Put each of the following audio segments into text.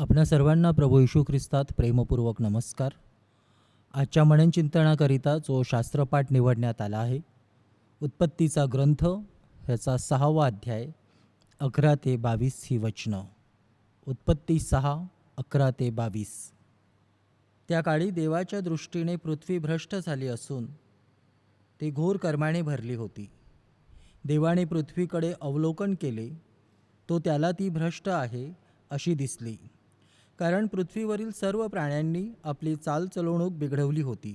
आपणा सर्वांना प्रभू येशू ख्रिस्तात प्रेमपूर्वक नमस्कार. आजच्या मननचिंतनाकरिता जो शास्त्रपाठ निवडण्यात आला आहे, उत्पत्तीचा ग्रंथ ह्याचा 6वा अध्याय 11 ते 22 ही वचनं. उत्पत्ती 6, 11 ते 22. त्या काळी देवाच्या दृष्टीने पृथ्वी भ्रष्ट झाली असून ती घोर कर्माने भरली होती. देवाने पृथ्वीकडे अवलोकन केले, तो त्याला ती भ्रष्ट आहे अशी दिसली, कारण पृथ्वीवरील सर्व प्राण्यांनी आपली चालचलवणूक बिघडवली होती.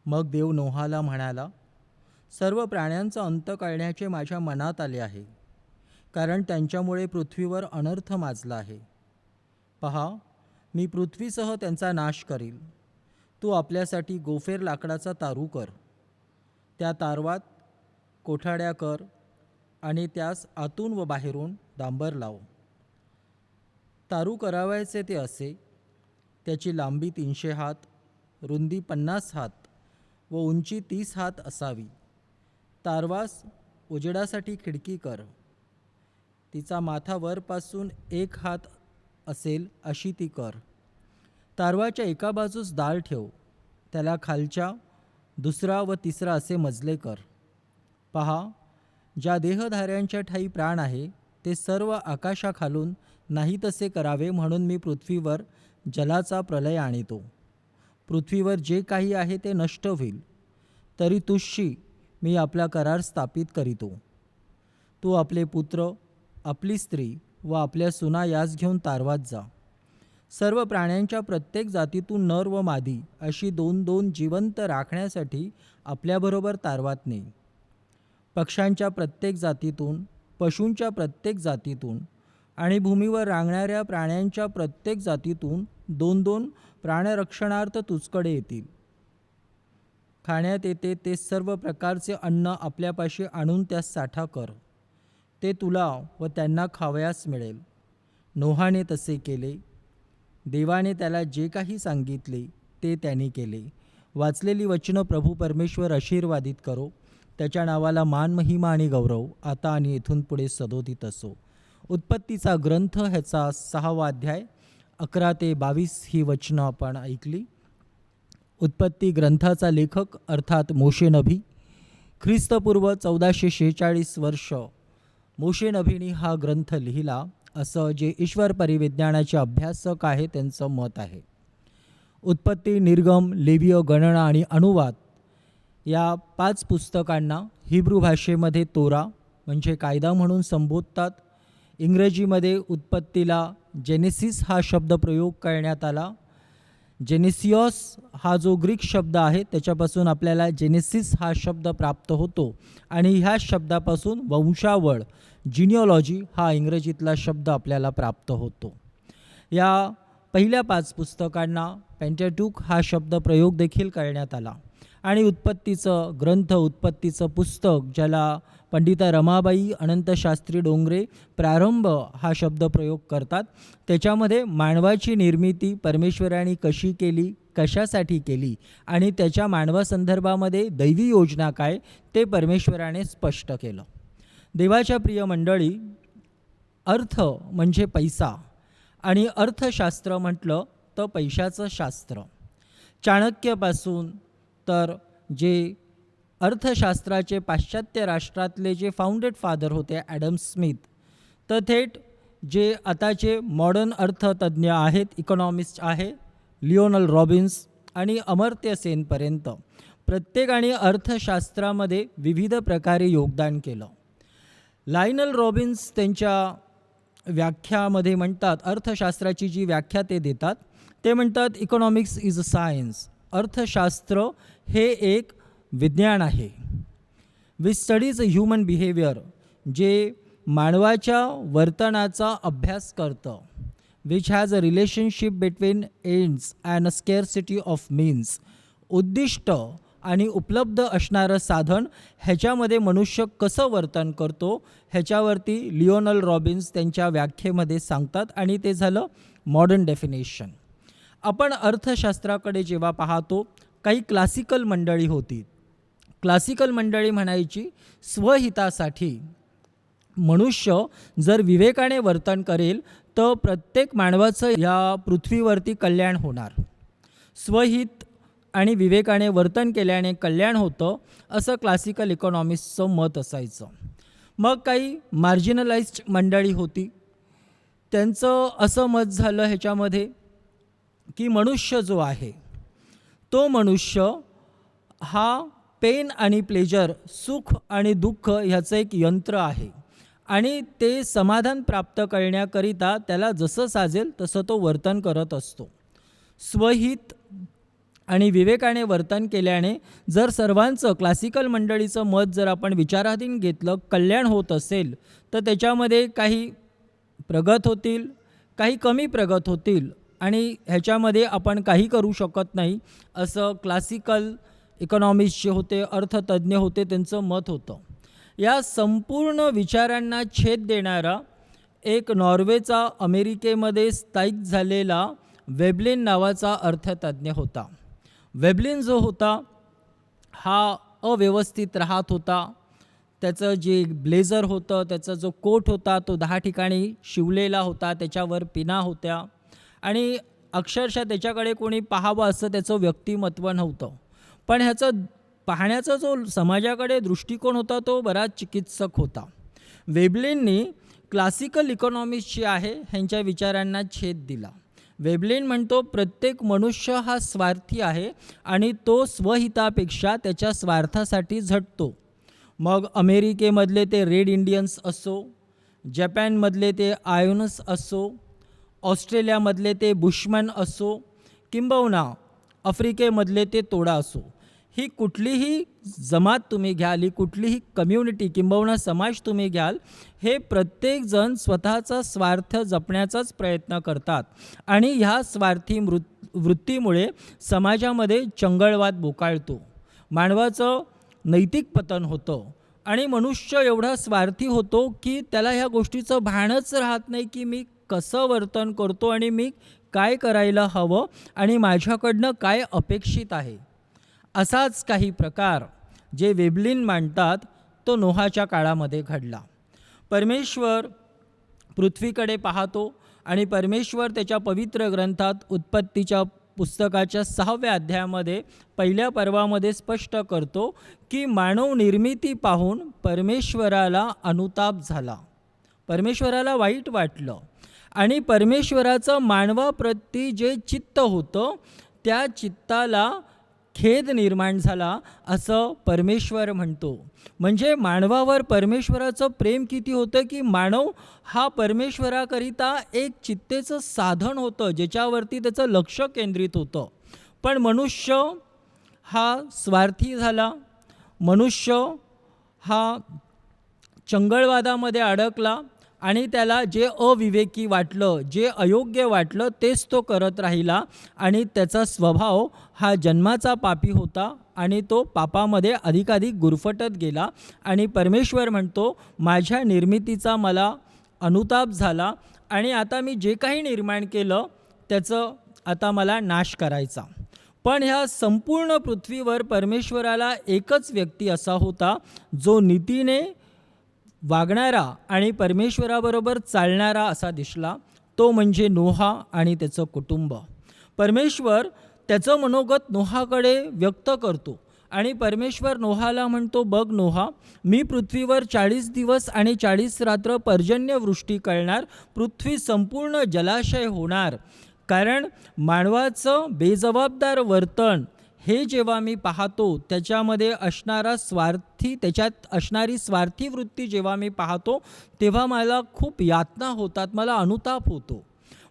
मग देव नोहाला म्हणाला, सर्व प्राण्यांचा अंत करण्याचे माझ्या मनात आले आहे, कारण त्यांच्यामुळे पृथ्वीवर अनर्थ माजला आहे. पहा, मी पृथ्वीसह त्यांचा नाश करील. तू आपल्यासाठी गोफेर लाकडाचा तारू कर, त्या तारवात कोठाड्या कर आणि त्यास आतून व बाहेरून डांबर लाव. तारू करावायचे ते असे, त्याची लांबी 300 हात, रुंदी 50 हात व उंची 30 हात असावी. तारवास उजेडासाठी खिडकी कर, तिचा माथा वरपासून 1 हात असेल अशी ती कर. तारवाच्या एका बाजूस दार ठेव, त्याला खालच्या, दुसरा व तिसरा असे मजले कर. पहा, ज्या देहधाऱ्यांच्या ठायी प्राण आहे ते सर्व आकाशाखालून नाही तसे करावे, म्हणून मी पृथ्वीवर जलाचा प्रलय आणितो. पृथ्वीवर जे काही आहे ते नष्ट होईल, तरी तुझशी मी आपला करार स्थापित करीतो. तू आपले पुत्र, आपली स्त्री व आपल्या सुना यास घेऊन तारवात जा. सर्व प्राण्यांच्या प्रत्येक जातीतून नर व मादी अशी 2-2 जिवंत राखण्यासाठी आपल्याबरोबर तारवात ने. पक्ष्यांच्या प्रत्येक जातीतून, पशूंच्या प्रत्येक जातीतून आणि भूमीवर रांगणाऱ्या प्राण्यांच्या प्रत्येक जातीतून 2-2 प्राणरक्षणार्थ तुझकडे येतील. खाण्यात येते ते सर्व प्रकारचे अन्न आपल्यापाशी आणून त्यास साठा कर, ते तुला व त्यांना खावयास मिळेल. नोहाने तसे केले. देवाने त्याला जे काही सांगितले ते त्याने केले. वाचलेली वचनं प्रभू परमेश्वर आशीर्वादित करो. त्याच्या नावाला मान, महिमा आणि गौरव आता आणि इथून पुढे सदोदित असो. उत्पत्तीचा ग्रंथ ह्याचा 6वा अध्याय 11 ते 22 ही वचनं आपण ऐकली. उत्पत्ती ग्रंथाचा लेखक अर्थात मोशे नबी, ख्रिस्तपूर्व 1446 वर्ष मोशे नबीनी हा ग्रंथ लिहिला, असं जे ईश्वर परिविज्ञानाचे अभ्यासक आहे त्यांचं मत आहे. उत्पत्ती, निर्गम, लेवीय, गणना आणि अनुवाद या 5 पुस्तकांना हिब्रू भाषेमध्ये तोरा म्हणजे कायदा म्हणून संबोधतात. इंग्रजीमध्ये उत्पत्तीला जेनेसिस हा शब्द प्रयोग करण्यात आला. जेनेसियस हा जो ग्रीक शब्द आहे त्याच्यापासून आपल्याला जेनेसिस हा शब्द प्राप्त होतो आणि ह्या शब्दापासून वंशावळ, जिनिओलॉजी हा इंग्रजीतला शब्द आपल्याला प्राप्त होतो. या पहिल्या 5 पुस्तकांना पेंटॅट्यूक हा शब्द प्रयोग देखील करण्यात आला. आणि उत्पत्तीचं ग्रंथ, उत्पत्तीचं पुस्तक, ज्याला पंडिता रमाबाई अनंतशास्त्री डोंगरे प्रारंभ हा शब्द प्रयोग करतात, त्याच्यामध्ये मानवाची निर्मिती परमेश्वराने कशी केली, कशासाठी केली आणि त्याच्या मानवासंदर्भामध्ये दैवी योजना काय ते परमेश्वराने स्पष्ट केलं. देवाच्या प्रिय मंडळी, अर्थ म्हणजे पैसा आणि अर्थशास्त्र म्हटलं तर पैशाचं शास्त्र. चाणक्यपासून तर जे अर्थशास्त्राचे पाश्चात्य राष्ट्रातले जे फाउंडेड फादर होते ॲडम स्मिथ, तर थेट जे आताचे मॉडर्न अर्थतज्ञ आहेत, इकॉनॉमिस्ट आहे लिओनल रॉबिन्स आणि अमर्त्य सेनपर्यंत प्रत्येकाने अर्थशास्त्रामध्ये विविध प्रकारे योगदान केलं. लायनल रॉबिन्स त्यांच्या व्याख्यामध्ये म्हणतात, अर्थशास्त्राची जी व्याख्या ते देतात ते म्हणतात, इकॉनॉमिक्स इज अ सायन्स. अर्थशास्त्र हे एक विज्ञान आहे. Which studies a human behaviour, जे मानवाच्या वर्तनाचा अभ्यास करतं. Which has a relationship between ends and a scarcity of means. उद्दिष्ट आणि उपलब्ध असणारं साधन ह्याच्यामध्ये मनुष्य कसं वर्तन करतो ह्याच्यावरती लिओनल रॉबिन्स त्यांच्या व्याख्येमध्ये सांगतात आणि ते झालं मॉडर्न डेफिनेशन. आपण अर्थशास्त्राकडे जेव्हा पाहतो, काही क्लासिकल मंडळी होती. क्लासिकल मंडळी म्हणायची, स्वहितासाठी मनुष्य जर विवेकाने वर्तन करेल तर प्रत्येक मानवाचं या पृथ्वीवरती कल्याण होणार. स्वहित आणि विवेकाने वर्तन केल्याने कल्याण होतं असं क्लासिकल इकॉनॉमिस्टचं मत असायचं. मग काही मार्जिनलाइज्ड मंडळी होती, त्यांचं असं मत झालं ह्याच्यामध्ये की मनुष्य जो आहे तो मनुष्य हा पेन आणि प्लेजर, सुख आणि दुःख ह्याचं एक यंत्र आहे आणि ते समाधान प्राप्त करण्याकरिता त्याला जसं साजेल तसं तो वर्तन करत असतो. स्वहित आणि विवेकाने वर्तन केल्याने जर सर्वांचं क्लासिकल मंडळीचं मत जर आपण विचाराधीन घेतलं, कल्याण होत असेल, तर त्याच्यामध्ये काही प्रगत होतील, काही कमी प्रगत होतील आणि ह्याच्यामध्ये आपण काही करू शकत नाही असं क्लासिकल इकॉनॉमिस्ट जे होते, अर्थतज्ज्ञ होते, त्यांचं मत होतं. या संपूर्ण विचारांना छेद देणारा एक नॉर्वेचा अमेरिकेमध्ये स्थायिक झालेला वेबलिन नावाचा अर्थतज्ज्ञ होता. वेबलिन जो होता हा अव्यवस्थित राहत होता. त्याचं जे ब्लेझर होतं, त्याचा जो कोट होता तो 10 ठिकाणी शिवलेला होता, त्याच्यावर पिना होत्या आणि अक्षरशः त्याच्याकडे कोणी पाहावं असं त्याचं व्यक्तिमत्व नव्हतं. पण ह्याचं पाहण्याचा जो समाजाकडे दृष्टिकोन होता तो बराच चिकित्सक होता. वेबलिननी क्लासिकल इकॉनॉमिस्ट जे आहे ह्यांच्या विचारांना छेद दिला. वेबलिन म्हणतो प्रत्येक मनुष्य हा स्वार्थी आहे आणि तो स्वहितापेक्षा त्याच्या स्वार्थासाठी झटतो. मग अमेरिकेमधले ते रेड इंडियन्स असो, जपानमधले ते आयोनस असो, ऑस्ट्रेलियामधले ते बुशमन असो, किंबहुना आफ्रिकेमधले ते तोडा असो, ही कुठलीही जमात तुम्ही घ्याल, ही कुठलीही कम्युनिटी किंबहुना समाज तुम्ही घ्याल, हे प्रत्येकजण स्वतःचा स्वार्थ जपण्याचाच प्रयत्न करतात आणि ह्या स्वार्थी वृत्तीमुळे समाजामध्ये चंगळवाद बोकाळतो, मानवाचं नैतिक पतन होतं आणि मनुष्य एवढा स्वार्थी होतो की त्याला ह्या गोष्टीचं भानच राहत नाही की मी कसं वर्तन करतो आणि मी काय करायला हवं आणि माझ्याकडनं काय अपेक्षित आहे. असाच काही प्रकार जे वेबलिन मांडतात तो नोहाच्या काळामध्ये घडला. परमेश्वर पृथ्वीकडे पाहतो आणि परमेश्वर त्याच्या पवित्र ग्रंथात उत्पत्तीच्या पुस्तकाच्या 6व्या अध्यायामध्ये पहिल्या पर्वामध्ये स्पष्ट करतो की मानव निर्मिती पाहून परमेश्वराला अनुताप झाला, परमेश्वराला वाईट वाटलं आणि परमेश्वराचं मानवाप्रती जे चित्त होतं त्या चित्ताला खेद निर्माण झाला असं परमेश्वर म्हणतो. म्हणजे मानवावर परमेश्वराचं प्रेम किती होतं की मानव हा परमेश्वराकरिता एक चित्तेचं साधन होतं ज्याच्यावरती त्याचं लक्ष केंद्रित होतं. पण मनुष्य हा स्वार्थी झाला, मनुष्य हा चंगळवादामध्ये अडकला आणि त्याला जे अविवेकी वाटलं, जे अयोग्य वाटलं तेच तो करत राहिला आणि त्याचा स्वभाव हा जन्माचा पापी होता आणि तो पापामध्ये अधिकाधिक गुरफटत गेला आणि परमेश्वर म्हणतो माझ्या निर्मितीचा मला अनुताप झाला आणि आता मी जे काही निर्माण केलं त्याचं आता मला नाश करायचा. पण ह्या संपूर्ण पृथ्वीवर परमेश्वराला एकच व्यक्ती असा होता जो नीतीने वागणारा आणि परमेश्वराबरोबर चालणारा असा दिसला, तो म्हणजे नोहा आणि त्याचं कुटुंब. परमेश्वर त्याचं मनोगत नोहाकडे व्यक्त करतो आणि परमेश्वर नोहाला म्हणतो बघ नोहा, मी पृथ्वीवर 40 दिवस आणि 40 रात्र पर्जन्यवृष्टी करणार, पृथ्वी संपूर्ण जलाशय होणार. कारण मानवाचं बेजबाबदार वर्तन हे जेव्हा मी पाहतो त्याच्यामध्ये त्याच्यात असणारी स्वार्थी वृत्ती जेव्हा मी पाहतो तेव्हा मला खूप यातना होतात, मला अनुताप होतो.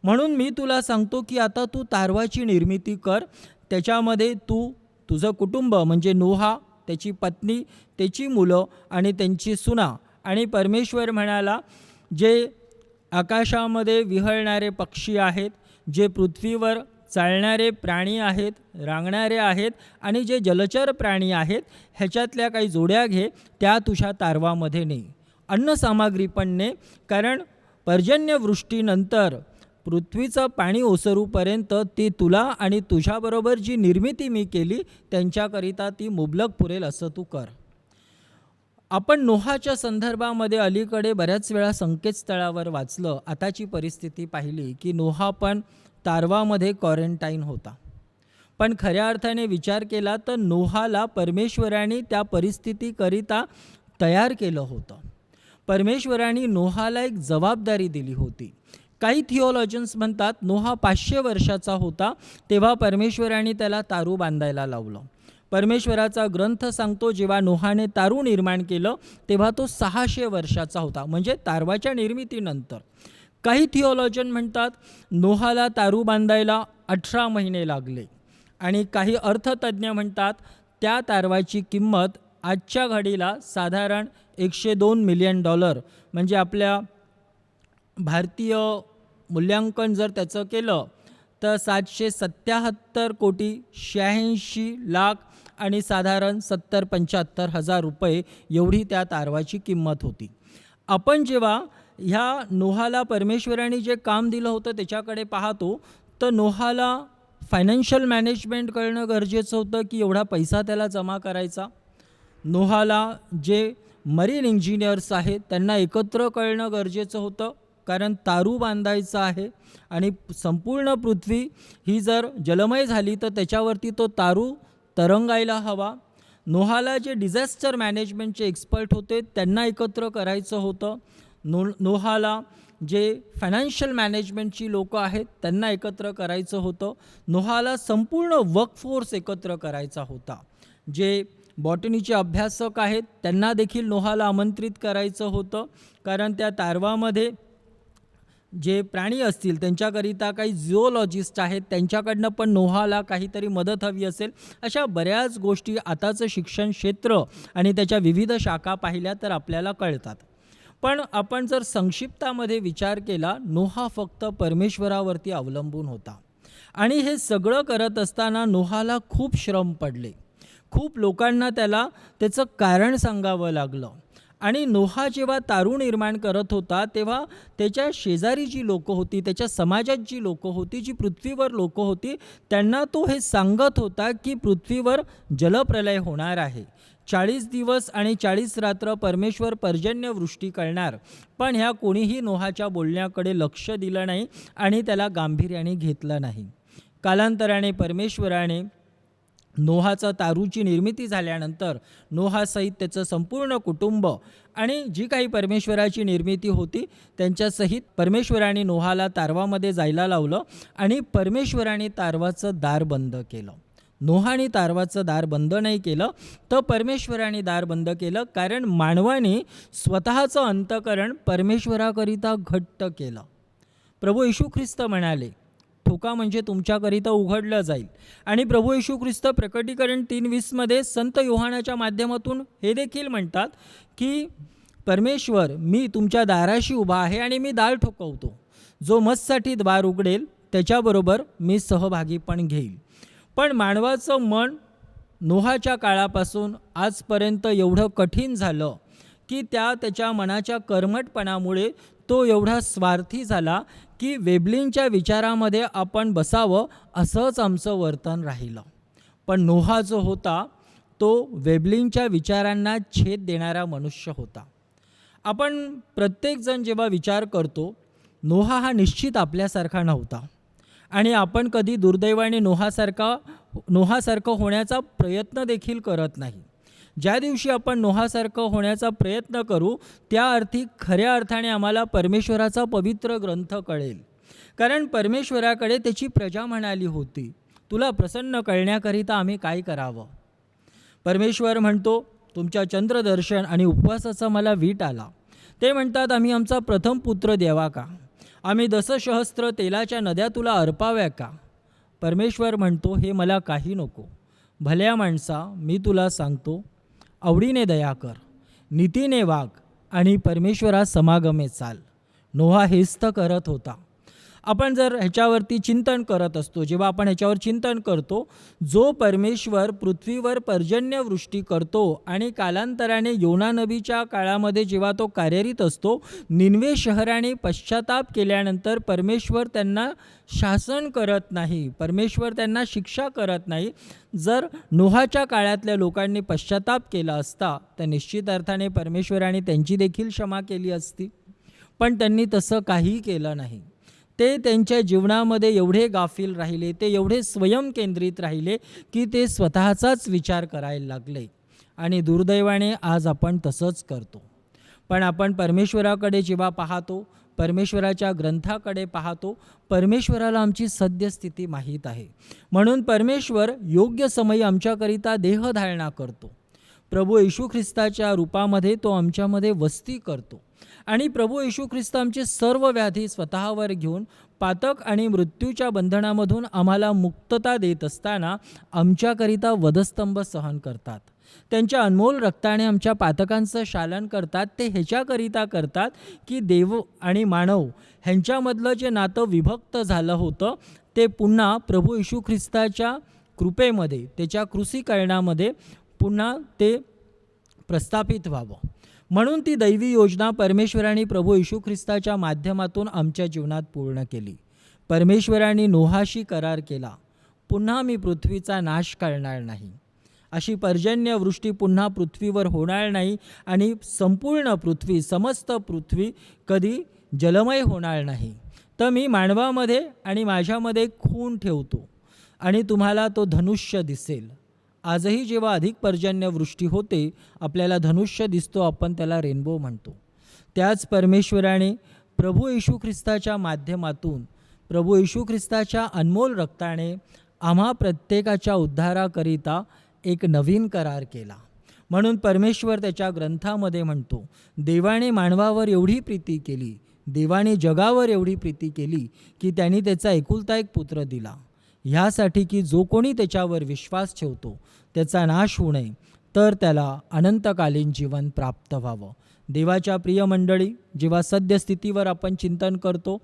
म्हणून मी तुला सांगतो की आता तू तारवाची निर्मिती कर, त्याच्यामध्ये तुझं कुटुंब म्हणजे नोहा, त्याची पत्नी, त्याची मुलं आणि त्यांची सुना आणि परमेश्वर म्हणाला जे आकाशामध्ये विहरणारे पक्षी आहेत, जे पृथ्वीवर चालणारे प्राणी आहेत, रांगणारे आहेत आणि जे जलचर प्राणी आहेत ह्याच्यातल्या काही जोड्या घे, त्या तुझ्या तारवामध्ये ने, अन्नसामग्री पण ने, कारण पर्जन्यवृष्टीनंतर पृथ्वीचं पाणी ओसरूपर्यंत ती तुला आणि तुझ्याबरोबर जी निर्मिती मी केली त्यांच्याकरिता ती मुबलक पुरेल असं तू कर. आपण नोहाच्या संदर्भामध्ये अलीकडे बऱ्याच वेळा संकेतस्थळावर वाचलं, आताची परिस्थिती पाहिली की नोहा पण तारवामध्ये क्वारंटाईन होता. पण खऱ्या अर्थाने विचार केला तर नोहाला परमेश्वराने त्या परिस्थितीकरिता तयार केलं होतं. परमेश्वराने नोहाला एक जबाबदारी दिली होती. काही थिओलॉजन्स म्हणतात नोहा 500 वर्षाचा होता तेव्हा परमेश्वराने त्याला तारू बांधायला लावलं. परमेश्वराचा ग्रंथ सांगतो जेव्हा नोहाने तारू निर्माण केलं तेव्हा तो 600 वर्षाचा होता, म्हणजे तारवाच्या निर्मितीनंतर. काही थिओलॉजन म्हणतात नोहाला तारू बांधायला 18 महिने लागले. आणि काही अर्थतज्ञ म्हणतात त्या तारवाची किंमत आजच्या घडीला साधारण $102 मिलियन, म्हणजे आपल्या भारतीय मूल्यांकन जर त्याचं केलं तर 777 कोटी 86 लाख आणि साधारण 70-75 हजार रुपये एवढी त्या तारवाची किंमत होती. आपण जेव्हा ह्या नोहाला परमेश्वराने जे काम दिलं होतं त्याच्याकडे पाहतो तर नोहाला फायनान्शियल मॅनेजमेंट कळणं गरजेचं होतं की एवढा पैसा त्याला जमा करायचा. नोहाला जे मरीन इंजिनियर्स आहेत त्यांना एकत्र कळणं गरजेचं होतं, कारण तारू बांधायचं आहे आणि संपूर्ण पृथ्वी ही जर जलमय झाली तर त्याच्यावरती तो तारू तरंगायला हवा. नोहाला जे डिझास्टर मॅनेजमेंटचे एक्सपर्ट होते त्यांना एकत्र करायचं होतं. नोहाला जे फायनान्शियल मॅनेजमेंटची लोकं आहेत त्यांना एकत्र करायचं होतं. नोहाला संपूर्ण वर्कफोर्स एकत्र करायचा होता. जे बॉटनीचे अभ्यासक आहेत त्यांना देखील नोहाला आमंत्रित करायचं होतं, कारण त्या तारवामध्ये जे प्राणी असतील त्यांच्याकरिता काही झुओलॉजिस्ट आहेत त्यांच्याकडनं पण नोहाला काहीतरी मदत हवी असेल. अशा बऱ्याच गोष्टी आताचं शिक्षण क्षेत्र आणि त्याच्या विविध शाखा पाहिल्या तर आपल्याला कळतात. पण आपण जर संक्षिप्तामध्ये विचार केला, नोहा फक्त परमेश्वरावरती अवलंबून होता आणि हे सगळं करत असताना नोहाला खूप श्रम पडले. खूप लोकांना त्याला त्याचं कारण सांगावं लागलं. आणि नोहा जेव्हा तारू निर्माण करत होता तेव्हा त्याच्या शेजारी जी लोकं होती, त्याच्या समाजात जी लोकं होती, जी पृथ्वीवर लोकं होती, त्यांना तो हे सांगत होता की पृथ्वीवर जलप्रलय होणार आहे. 40 दिवस आणि 40 रात्र परमेश्वर पर्जन्यवृष्टी करणार. पण ह्या कोणीही नोहाच्या बोलण्याकडे लक्ष दिलं नाही आणि त्याला गांभीर्याने घेतलं नाही. कालांतराने परमेश्वराने नोहाचं तारूची निर्मिती झाल्यानंतर नोहासहित त्याचं संपूर्ण कुटुंब आणि जी काही परमेश्वराची निर्मिती होती त्यांच्यासहित परमेश्वराने नोहाला तारवामध्ये जायला लावलं आणि परमेश्वराने तारवाचं दार बंद केलं. नोहाने तारवाचं दार बंद नाही केलं तर परमेश्वराने दार बंद केलं, कारण मानवाने स्वतःचं अंतःकरण परमेश्वराकरिता घट्ट केलं. प्रभू येशू ख्रिस्त म्हणाले, ठोका म्हणजे तुमच्याकरिता उघडलं जाईल. आणि प्रभू येशू ख्रिस्त प्रकटीकरण 3:20 संत योहानाच्या माध्यमातून हे देखील म्हणतात की परमेश्वर, मी तुमच्या दाराशी उभा आहे आणि मी दार ठोकवतो. जो मजसाठी द्वार उघडेल त्याच्याबरोबर मी सहभागी पण घेईल. पण मानवाचं मन नोहाच्या काळापासून आजपर्यंत एवढं कठीण झालं की त्याच्या मनाच्या कर्मठपणामुळे तो एवढा स्वार्थी झाला की वेबलिनच्या विचारामध्ये आपण बसावं असंच आमचं वर्तन राहिलं. पण नोहा जो होता तो वेबलिनच्या विचारांना छेद देणारा मनुष्य होता. आपण प्रत्येकजण जेव्हा विचार करतो, नोहा हा निश्चित आपल्यासारखा नव्हता आणि आपण कधी दुर्दैवाने नोहासारखं होण्याचा प्रयत्न देखील करत नाही. ज्या दिवशी आपण नोहासारखं होण्याचा प्रयत्न करू त्या अर्थी खऱ्या अर्थाने आम्हाला परमेश्वराचा पवित्र ग्रंथ कळेल. कारण परमेश्वराकडे त्याची प्रजा म्हणाली होती, तुला प्रसन्न करण्याकरिता आम्ही काय करावं. परमेश्वर म्हणतो, तुमच्या चंद्रदर्शन आणि उपवासाचा मला वीट आला. ते म्हणतात, आम्ही आमचा प्रथम पुत्र द्यावा का, आम्ही दशसहस्त्र तेलाच्या नद्या तुला अर्पाव्या का. परमेश्वर म्हणतो, हे मला काही नको. भल्या माणसा, मी तुला सांगतो, आवडीने दया कर, नीतीने वाग आणि परमेश्वरा समागमे चाल. नोहा हेच तर करत होता. आपण जर ह्याच्यावरती चिंतन करत असतो, जेव्हा आपण ह्याच्यावर चिंतन करतो, जो परमेश्वर पृथ्वीवर पर्जन्यवृष्टी करतो आणि कालांतराने योना नबीच्या काळामध्ये जेव्हा तो कार्यरत असतो, निनवे शहराने पश्चाताप केल्यानंतर परमेश्वर त्यांना शासन करत नाही, परमेश्वर त्यांना शिक्षा करत नाही. जर नोहाच्या काळातल्या लोकांनी पश्चाताप केला असता तर निश्चित अर्थाने परमेश्वराने त्यांची देखील क्षमा केली असती, पण त्यांनी तसं काहीही केलं नाही. ते त्यांच्या जीवनामध्ये एवढे गाफील राहिले, ते एवढे स्वयंकेंद्रित राहिले की ते स्वतःचाच विचार करायला लागले. आणि दुर्दैवाने आज आपण तसंच करतो. पण आपण परमेश्वराकडे जेव्हा पाहतो, परमेश्वराच्या ग्रंथाकडे पाहतो, परमेश्वराला आमची सद्यस्थिती माहीत आहे. म्हणून परमेश्वर योग्य समयी आमच्याकरिता देहधारणा करतो. प्रभू येशू ख्रिस्ताच्या रूपामध्ये तो आमच्यामध्ये वस्ती करतो आणि प्रभू येशू ख्रिस्त आमचे सर्व व्याधी स्वतःवर घेऊन पातक आणि मृत्यूच्या बंधनामधून आम्हाला मुक्तता देत असताना आमच्याकरिता वधस्तंभ सहन करतात. त्यांच्या अनमोल रक्ताने आमच्या पातकांचं शालन करतात. ते ह्याच्याकरिता करतात की देव आणि मानव ह्यांच्यामधलं जे नातं विभक्त झालं होतं ते पुन्हा प्रभू येशू ख्रिस्ताच्या कृपेमध्ये, त्याच्या क्रूसीकरणामध्ये पुन्हा ते प्रस्थापित व्हावं. म्हणून ती दैवी योजना परमेश्वराने प्रभू येशू ख्रिस्ताच्या माध्यमातून आमच्या जीवनात पूर्ण केली. परमेश्वराने नोहाशी करार केला, पुन्हा मी पृथ्वीचा नाश करणार नाही, अशी पर्जन्यवृष्टी पुन्हा पृथ्वीवर होणार नाही आणि संपूर्ण पृथ्वी, समस्त पृथ्वी कधी जलमय होणार नाही. तर मी मानवामध्ये आणि माझ्यामध्ये खून ठेवतो आणि तुम्हाला तो धनुष्य दिसेल. आजही जेव्हा अधिक पर्जन्यवृष्टी होते आपल्याला धनुष्य दिसतो, आपण त्याला रेनबो म्हणतो. त्याच परमेश्वराने प्रभू येशू ख्रिस्ताच्या माध्यमातून, प्रभू येशू ख्रिस्ताच्या अनमोल रक्ताने आम्हा प्रत्येकाच्या उद्धाराकरिता एक नवीन करार केला. म्हणून परमेश्वर त्याच्या ग्रंथामध्ये म्हणतो, देवाने मानवावर एवढी प्रीती केली, देवाने जगावर एवढी प्रीती केली की त्यांनी त्याचा एकुलता एक पुत्र दिला, ह्यासाठी की जो कोणी त्याच्यावर विश्वास ठेवतो त्याचा नाश होऊ नये, तर त्याला अनंतकालीन जीवन प्राप्त व्हावं. देवाच्या प्रिय मंडळी, जेव्हा सद्यस्थितीवर आपण चिंतन करतो,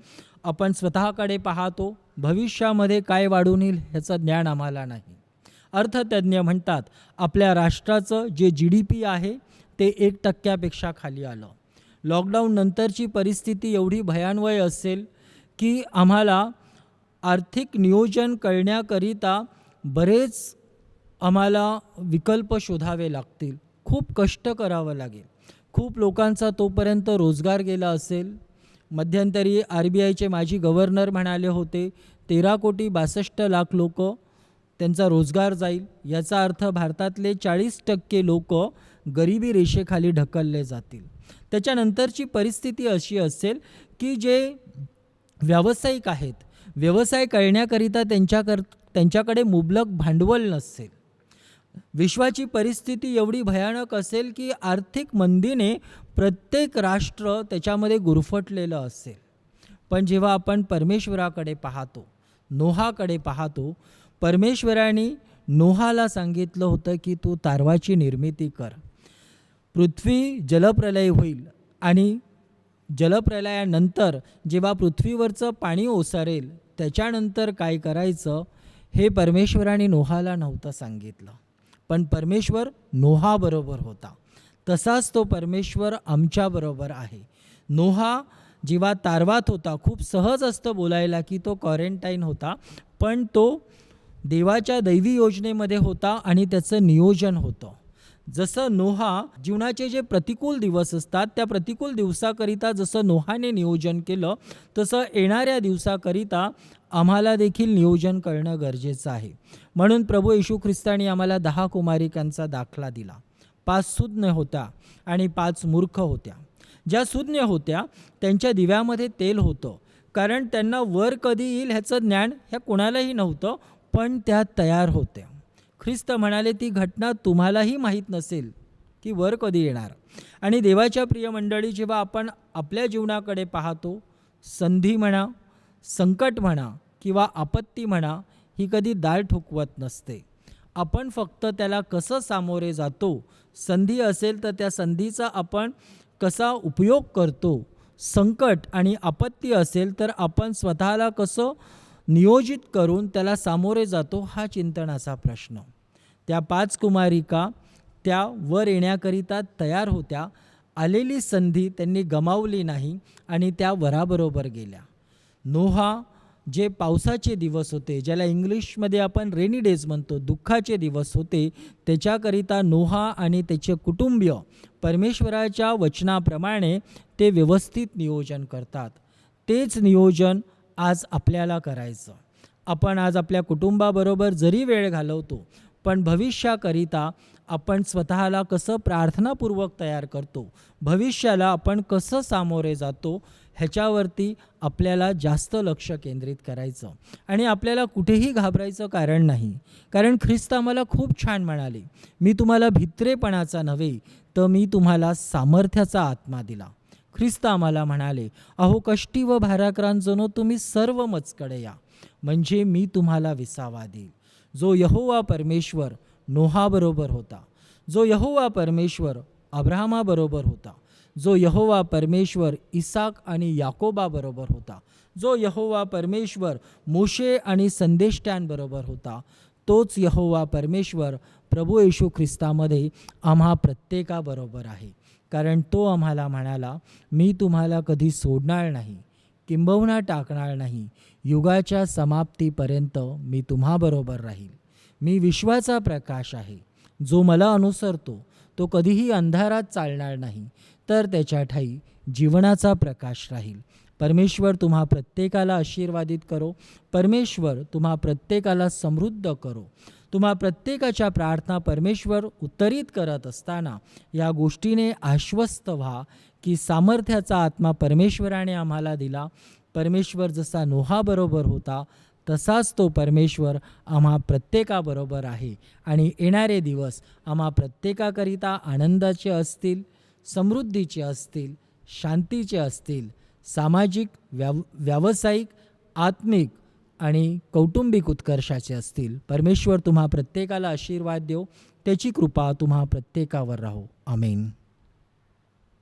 आपण स्वतःकडे पाहतो, भविष्यामध्ये काय वाढून येईल ह्याचं ज्ञान आम्हाला नाही. अर्थतज्ञ म्हणतात आपल्या राष्ट्राचं जे GDP आहे ते 1% खाली आलं. लॉकडाऊन नंतरची परिस्थिती एवढी भयानक असेल की आम्हाला आर्थिक नियोजन करण्याकरिता बरेच आम्हाला विकल्प शोधावे लागतील, खूप कष्ट करावं लागेल. खूप लोकांचा तोपर्यंत रोजगार गेला असेल. मध्यंतरी RBIचे माजी गव्हर्नर म्हणाले होते 13,62,00,000 लोक त्यांचा रोजगार जाईल. याचा अर्थ भारतातले 40% लोक गरिबी रेषेखाली ढकलले जातील. त्याच्यानंतरची परिस्थिती अशी असेल की जे व्यावसायिक आहेत, व्यवसाय करण्याकरिता त्यांच्याकडे मुबलक भांडवल नसेल. विश्वाची परिस्थिती एवढी भयानक असेल की आर्थिक मंदीने प्रत्येक राष्ट्र त्याच्यामध्ये गुरफटलेलं असेल. पण जेव्हा आपण परमेश्वराकडे पाहतो, नोहाकडे पाहतो, परमेश्वराने नोहाला सांगितलं होतं की तू तारवाची निर्मिती कर. पृथ्वी जलप्रलय होईल आणि जलप्रलयानंतर जेव्हा पृथ्वीवरचं पाणी ओसरेल त्याच्यानंतर काय करायचं हे परमेश्वराने नोहाला नव्हतं सांगितलं. पण परमेश्वर नोहाबरोबर होता. तसाच तो परमेश्वर आमच्याबरोबर आहे. नोहा जेव्हा तारवात होता, खूप सहज असतं बोलायला की तो क्वारंटाईन होता, पण तो देवाच्या दैवी योजनेमध्ये होता आणि त्याचं नियोजन होतं. जसं नोहा जीवनाचे जे प्रतिकूल दिवस असतात त्या प्रतिकूल दिवसाकरिता जसं नोहाने नियोजन केलं, तसं येणाऱ्या दिवसाकरिता आम्हाला देखील नियोजन करणं गरजेचं आहे. म्हणून प्रभू येशू ख्रिस्ताने आम्हाला 10 कुमारिकांचा दाखला दिला. 5 सुज्ञ होत्या आणि 5 मूर्ख होत्या. ज्या सुज्ञ होत्या त्यांच्या दिव्यामध्ये तेल होतं, कारण त्यांना वर कधी येईल ह्याचं ज्ञान ह्या कोणालाही नव्हतं, पण त्या तयार होत्या. ख्रिस्त म्हणाले ती घटना तुम्हालाही माहीत नसेल की वर कधी येणार. आणि देवाच्या प्रिय मंडळी, जेव्हा आपण आपल्या जीवनाकडे पाहतो, संधी म्हणा, संकट म्हणा किंवा आपत्ती म्हणा, ही कधी दार ठोकवत नसते. आपण फक्त त्याला कसं सामोरे जातो, संधी असेल तर त्या संधीचा आपण कसा उपयोग करतो, संकट आणि आपत्ती असेल तर आपण स्वतःला कसं नियोजित करून त्याला सामोरे जातो, हा चिंतनाचा प्रश्न. त्या 5 कुमारिका त्या वर येण्याकरिता तयार होत्या. आलेली संधी त्यांनी गमावली नाही आणि त्या वराबरोबर गेल्या. नोहा जे पावसाचे दिवस होते, ज्याला इंग्लिशमध्ये आपण रेनी डेज म्हणतो, दुःखाचे दिवस होते, त्याच्याकरिता नोहा आणि त्याचे कुटुंबीय परमेश्वराच्या वचनाप्रमाणे ते व्यवस्थित नियोजन करतात. तेच नियोजन आज आपल्याला करायचं. आपण आज आपल्या कुटुंबाबरोबर जरी वेळ घालवतो, पण भविष्याकरिता आपण स्वतःला कसं प्रार्थनापूर्वक तयार करतो, भविष्याला आपण कसं सामोरे जातो, ह्याच्यावरती आपल्याला जास्त लक्ष केंद्रित करायचं. आणि आपल्याला कुठेही घाबरायचं कारण नाही. कारण ख्रिस्त आम्हाला खूप छान म्हणाले, मी तुम्हाला भित्रेपणाचा नव्हे, तर मी तुम्हाला सामर्थ्याचा आत्मा दिला. ख्रिस्त आम्हाला म्हणाले, अहो कष्टी व भाराक्रांतजनो तुम्ही सर्व मजकडे या, म्हणजे मी तुम्हाला विसावा देईल. जो यहोवा परमेश्वर नोहाबरोबर होता, जो यहोवा परमेश्वर अब्राहमाबरोबर होता, जो यहोवा परमेश्वर इसाक आणि याकोबाबरोबर होता, जो यहोवा परमेश्वर मोशे आणि संदेष्ट्यांबरोबर होता, तोच यहोवा परमेश्वर प्रभू येशू ख्रिस्तामध्ये आम्हा प्रत्येकाबरोबर आहे. कारण तो आम्हाला म्हणाला, मी तुम्हाला कधी सोडणार नाही, किंबहुना टाकणार नाही, युगाच्या समाप्तीपर्यंत मी तुम्हाबरोबर राहील. मी विश्वाचा प्रकाश आहे. जो मला अनुसरतो तो कधीही अंधारात चालणार नाही, तर त्याच्या ठायी जीवनाचा प्रकाश राहील. परमेश्वर तुम्हा प्रत्येकाला आशीर्वादित करो. परमेश्वर तुम्हा प्रत्येकाला समृद्ध करो. तुम्हा प्रत्येकाच्या प्रार्थना परमेश्वर उत्तरित करत असताना या गोष्टीने आश्वस्त व्हा की सामर्थ्याचा आत्मा परमेश्वराने आम्हाला दिला. परमेश्वर जसा नोहाबरोबर होता तसाच तो परमेश्वर आम्हा प्रत्येकाबरोबर आहे आणि येणारे दिवस आम्हा प्रत्येकाकरिता आनंदाचे असतील, समृद्धीचे असतील, शांतीचे असतील, सामाजिक, व्यावसायिक, आत्मिक आणि कौटुंबिक उत्कर्षाचे असतील. परमेश्वर तुम्हा प्रत्येकाला आशीर्वाद देव. त्याची कृपा तुम्हा प्रत्येकावर राहो. आमेन.